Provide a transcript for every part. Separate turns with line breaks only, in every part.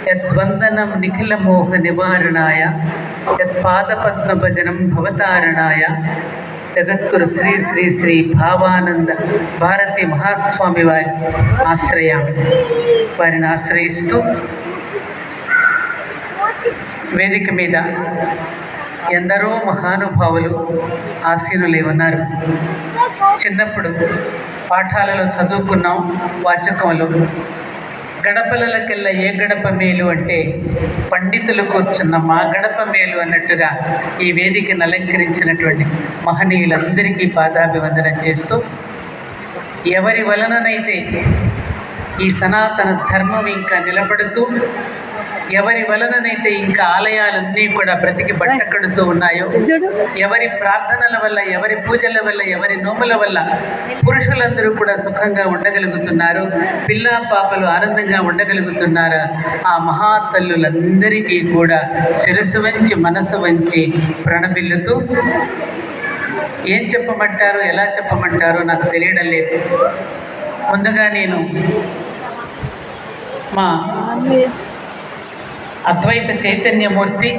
యద్వందనం నిఖిలమోహ నివారణాయ యత్పాదపద్మభజనం భవతారణాయ జగద్గురు శ్రీ శ్రీ శ్రీ భావానంద భారతి మహాస్వామి వారి వారిని ఆశ్రయిస్తూ వేదిక మీద ఎందరో మహానుభావులు ఆసీనులై ఉన్నారు. చిన్నప్పుడు పాఠాలలో చదువుకున్నాం వాచకంలో, గడపలకెల్లా ఏ గడప మేలు అంటే పండితులు కూర్చున్న మా గడప మేలు అన్నట్టుగా ఈ వేదికను అలంకరించినటువంటి మహనీయులందరికీ పాదాభివందనం చేస్తూ, ఎవరి వలననైతే ఈ సనాతన ధర్మం ఇంకా నిలబడుతూ, ఎవరి వలననైతే ఇంకా ఆలయాలన్నీ కూడా బ్రతికి బట్టకడుతూ ఉన్నాయో, ఎవరి ప్రార్థనల వల్ల, ఎవరి పూజల వల్ల, ఎవరి నోముల వల్ల పురుషులందరూ కూడా సుఖంగా ఉండగలుగుతున్నారు, పిల్లా పాపలు ఆనందంగా ఉండగలుగుతున్నారు, ఆ మహాతల్లులందరికీ కూడా శిరస్సు వంచి మనసు వంచి ప్రణమిల్లుతూ, ఏం చెప్పమంటారో ఎలా చెప్పమంటారో నాకు తెలియడం లేదు. ముందుగా నేను మా అద్వైత చైతన్యమూర్తి,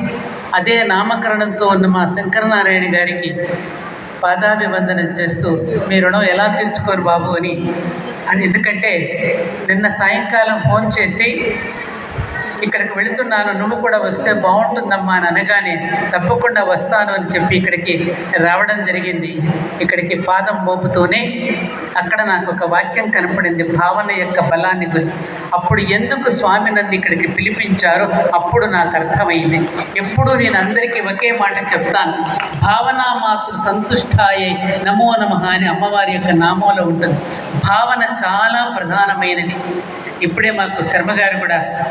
అదే నామకరణంతో ఉన్న మా శంకరనారాయణ గారికి పాదాభివందనం చేస్తూ, మీ రుణం ఎలా తీర్చుకోరు బాబు అని ఎందుకంటే నిన్న సాయంకాలం ఫోన్ చేసి ఇక్కడికి వెళుతున్నాను, నువ్వు కూడా వస్తే బాగుంటుందమ్మా అని అనగానే తప్పకుండా వస్తాను అని చెప్పి ఇక్కడికి రావడం జరిగింది. ఇక్కడికి పాదం మోపుతూనే అక్కడ నాకు ఒక వాక్యం కనపడింది, భావన యొక్క బలాన్ని గురించి. అప్పుడు ఎందుకు స్వామి నన్ను ఇక్కడికి పిలిపించారో అప్పుడు నాకు అర్థమైంది. ఎప్పుడు నేను అందరికీ ఒకే మాట చెప్తాను, భావనా మాతృ సంతుష్టాయే నమో నమః అని అమ్మవారి యొక్క నామంలో ఉంటుంది. భావన చాలా ప్రధానమైనది. ఇప్పుడే మాకు శర్మ గారు కూడా